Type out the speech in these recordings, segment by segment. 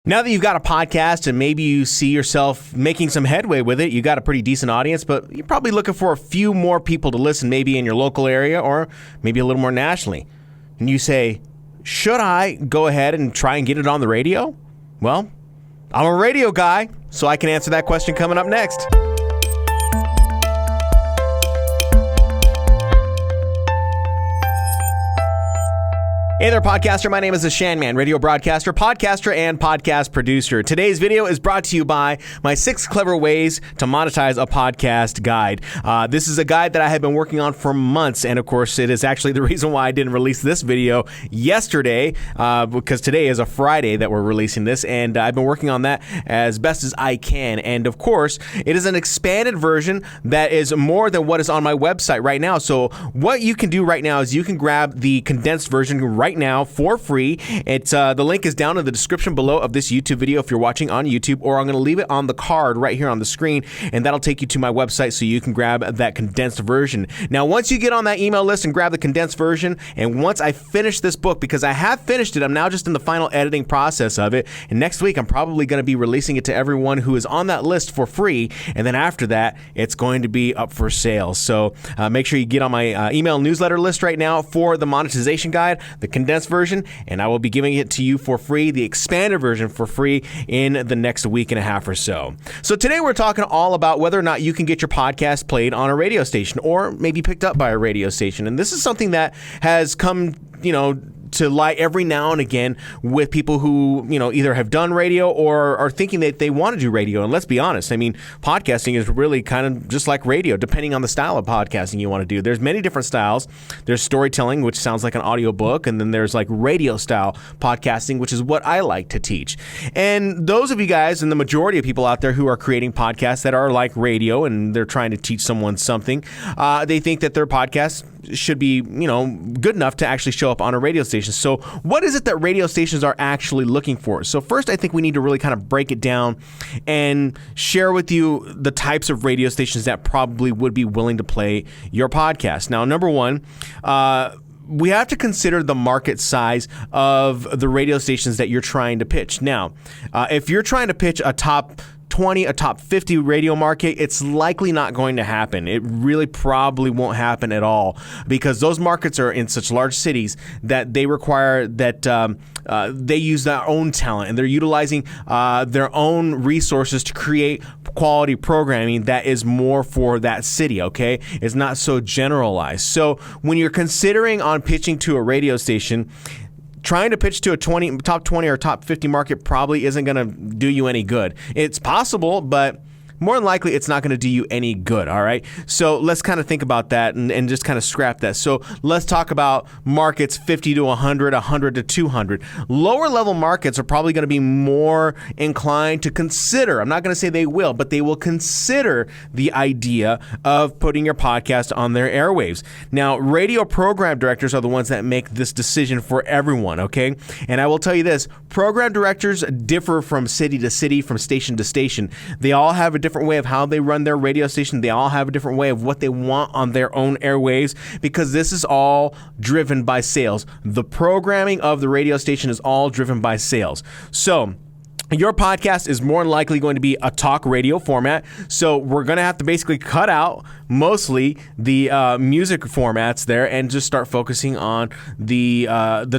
Now that you've got a podcast and maybe you see yourself making some headway with it, you got a pretty decent audience, but you're probably looking for a few more people to listen, maybe in your local area or maybe a little more nationally. And you say, should I go ahead and try and get it on the radio? Well, I'm a radio guy, so I can answer that question coming up next. Hey there, podcaster. My name is Shannon, radio broadcaster, podcaster, and podcast producer. Today's video is brought to you by my 6 clever ways to monetize a podcast guide. This is a guide that I have been working on for months, and of course, it is actually the reason why I didn't release this video yesterday, because today is a Friday that we're releasing this, and I've been working on that as best as I can. And of course, it is an expanded version that is more than what is on my website right now. So what you can do right now is you can grab the condensed version right now for free. It's the link is down in the description below of this YouTube video if you're watching on YouTube, or I'm going to leave it on the card right here on the screen, and that'll take you to my website so you can grab that condensed version. Now, once you get on that email list and grab the condensed version, and once I finish this book, because I have finished it, I'm now just in the final editing process of it, and next week I'm probably going to be releasing it to everyone who is on that list for free, and then after that, it's going to be up for sale. So make sure you get on my email newsletter list right now for the monetization guide, the condensed version, and I will be giving it to you for free, the expanded version for free, in the next week and a half or so. So today we're talking all about whether or not you can get your podcast played on a radio station or maybe picked up by a radio station. And this is something that has come, to light every now and again with people who, either have done radio or are thinking that they want to do radio. And let's be honest, podcasting is really kind of just like radio, depending on the style of podcasting you want to do. There's many different styles. There's storytelling, which sounds like an audiobook, and then there's like radio style podcasting, which is what I like to teach. And those of you guys, and the majority of people out there who are creating podcasts that are like radio and they're trying to teach someone something, they think that their podcast should be, good enough to actually show up on a radio station. So what is it that radio stations are actually looking for? So first, I think we need to really kind of break it down and share with you the types of radio stations that probably would be willing to play your podcast. Now, number one, we have to consider the market size of the radio stations that you're trying to pitch. Now, if you're trying to pitch a top 20, a top 50 radio market, it's likely not going to happen. It really probably won't happen at all, because those markets are in such large cities that they require that they use their own talent, and they're utilizing their own resources to create quality programming that is more for that city, okay? It's not so generalized. So when you're considering on pitching to a radio station, trying to pitch to a top 20 or top 50 market probably isn't going to do you any good. It's possible, but more than likely, it's not going to do you any good, all right? So let's kind of think about that and just kind of scrap that. So let's talk about markets 50 to 100, 100 to 200. Lower level markets are probably going to be more inclined to consider, I'm not going to say they will, but they will consider the idea of putting your podcast on their airwaves. Now, radio program directors are the ones that make this decision for everyone, okay? And I will tell you this, program directors differ from city to city, from station to station. They all have a different way of how they run their radio station. They all have a different way of what they want on their own airwaves, because this is all driven by sales. The programming of the radio station is all driven by sales. So your podcast is more than likely going to be a talk radio format. So we're going to have to basically cut out mostly the music formats there and just start focusing on the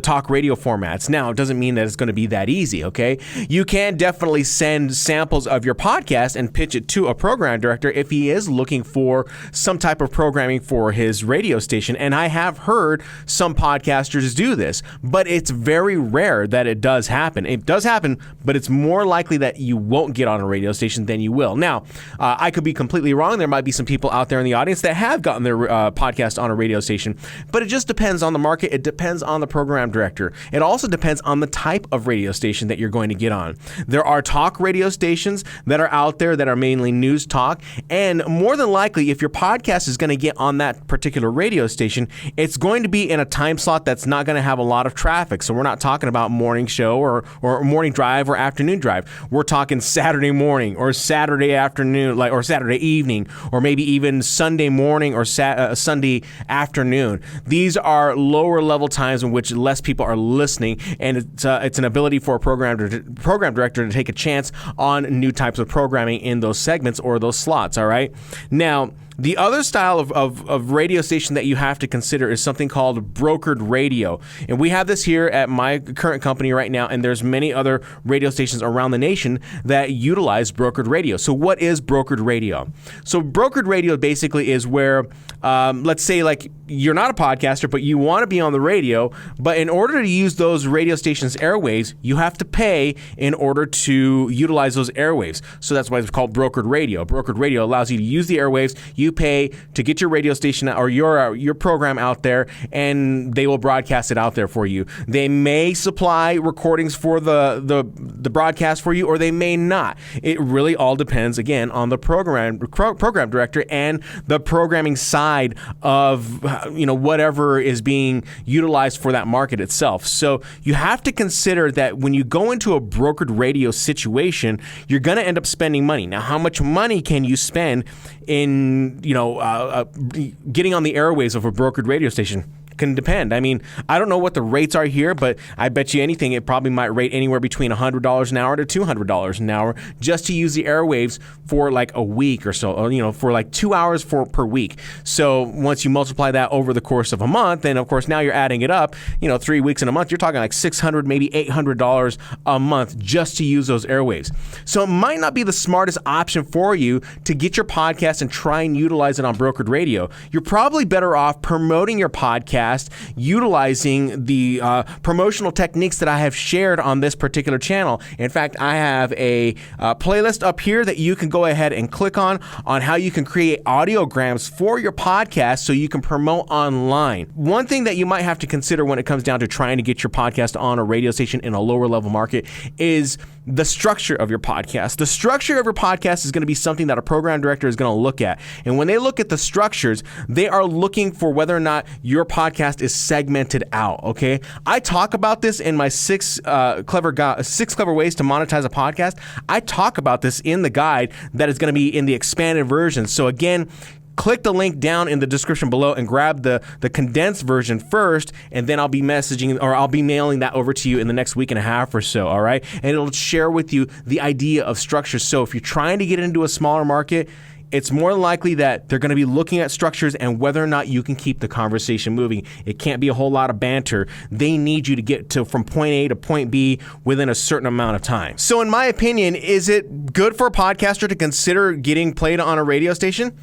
talk radio formats. Now, it doesn't mean that it's going to be that easy, okay? You can definitely send samples of your podcast and pitch it to a program director if he is looking for some type of programming for his radio station. And I have heard some podcasters do this, but it's very rare that it does happen. It does happen, but it's more likely that you won't get on a radio station than you will. Now, I could be completely wrong. There might be some people out there in the audience that have gotten their podcast on a radio station, but it just depends on the market. It depends on the program director. It also depends on the type of radio station that you're going to get on. There are talk radio stations that are out there that are mainly news talk, and more than likely, if your podcast is going to get on that particular radio station, it's going to be in a time slot that's not going to have a lot of traffic. So we're not talking about morning show or morning drive or afternoon afternoon drive. We're talking Saturday morning or Saturday afternoon, or Saturday evening, or maybe even Sunday morning or Sunday afternoon. These are lower level times in which less people are listening, and it's an ability for a program director to take a chance on new types of programming in those segments or those slots. All right. Now, the other style of radio station that you have to consider is something called brokered radio. And we have this here at my current company right now, and there's many other radio stations around the nation that utilize brokered radio. So what is brokered radio? So brokered radio basically is where, let's say like you're not a podcaster, but you want to be on the radio, but in order to use those radio stations' airwaves, you have to pay in order to utilize those airwaves. So that's why it's called brokered radio. Brokered radio allows you to use the airwaves. You pay to get your radio station or your program out there, and they will broadcast it out there for you. They may supply recordings for the broadcast for you, or they may not. It really all depends, again, on the program director and the programming side of whatever is being utilized for that market itself. So you have to consider that when you go into a brokered radio situation, you're going to end up spending money. Now, how much money can you spend in getting on the airwaves of a brokered radio station? Can depend. I mean, I don't know what the rates are here, but I bet you anything it probably might rate anywhere between $100 an hour to $200 an hour just to use the airwaves for like a week or so, or, for like 2 hours per week. So once you multiply that over the course of a month, then of course now you're adding it up, 3 weeks in a month, you're talking like $600, maybe $800 a month just to use those airwaves. So it might not be the smartest option for you to get your podcast and try and utilize it on brokered radio. You're probably better off promoting your podcast, utilizing the promotional techniques that I have shared on this particular channel. In fact, I have a playlist up here that you can go ahead and click on how you can create audiograms for your podcast so you can promote online. One thing that you might have to consider when it comes down to trying to get your podcast on a radio station in a lower level market is the structure of your podcast. The structure of your podcast is going to be something that a program director is going to look at. And when they look at the structures, they are looking for whether or not your podcast is segmented out, okay? I talk about this in my six clever ways to monetize a podcast. I talk about this in the guide that is going to be in the expanded version. So again, click the link down in the description below and grab the condensed version first, and then I'll be mailing that over to you in the next week and a half or so, all right? And it'll share with you the idea of structure. So if you're trying to get into a smaller market, it's more likely that they're going to be looking at structures and whether or not you can keep the conversation moving. It can't be a whole lot of banter. They need you to get from point A to point B within a certain amount of time. So in my opinion, is it good for a podcaster to consider getting played on a radio station?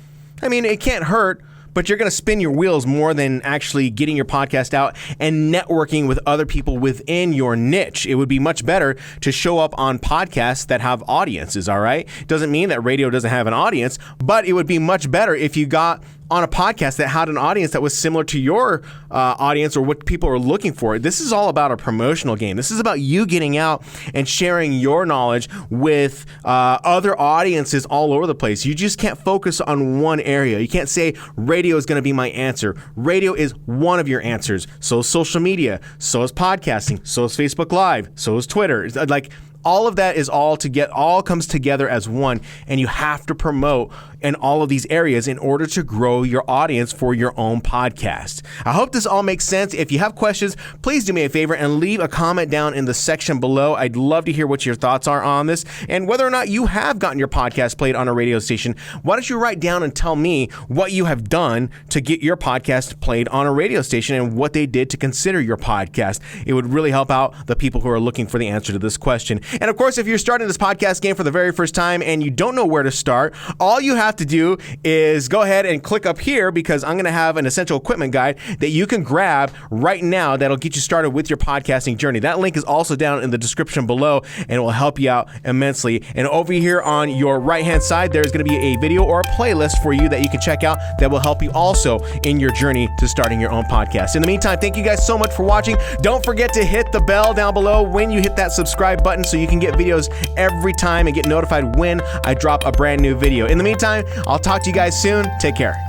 I mean, it can't hurt, but you're going to spin your wheels more than actually getting your podcast out and networking with other people within your niche. It would be much better to show up on podcasts that have audiences, all right? Doesn't mean that radio doesn't have an audience, but it would be much better if you got on a podcast that had an audience that was similar to your audience or what people are looking for. This is all about a promotional game. This is about you getting out and sharing your knowledge with other audiences all over the place. You just can't focus on one area. You can't say radio is going to be my answer. Radio is one of your answers. So is social media. So is podcasting. So is Facebook Live. So is Twitter. Like, all of that is all comes together as one, and you have to promote in all of these areas in order to grow your audience for your own podcast. I hope this all makes sense. If you have questions, please do me a favor and leave a comment down in the section below. I'd love to hear what your thoughts are on this and whether or not you have gotten your podcast played on a radio station. Why don't you write down and tell me what you have done to get your podcast played on a radio station and what they did to consider your podcast. It would really help out the people who are looking for the answer to this question. And of course, if you're starting this podcast game for the very first time and you don't know where to start, all you have to do is go ahead and click up here, because I'm going to have an essential equipment guide that you can grab right now that'll get you started with your podcasting journey. That link is also down in the description below, and it will help you out immensely. And over here on your right-hand side, there's going to be a video or a playlist for you that you can check out that will help you also in your journey to starting your own podcast. In the meantime, thank you guys so much for watching. Don't forget to hit the bell down below when you hit that subscribe button so you can get videos every time and get notified when I drop a brand new video. In the meantime, I'll talk to you guys soon. Take care.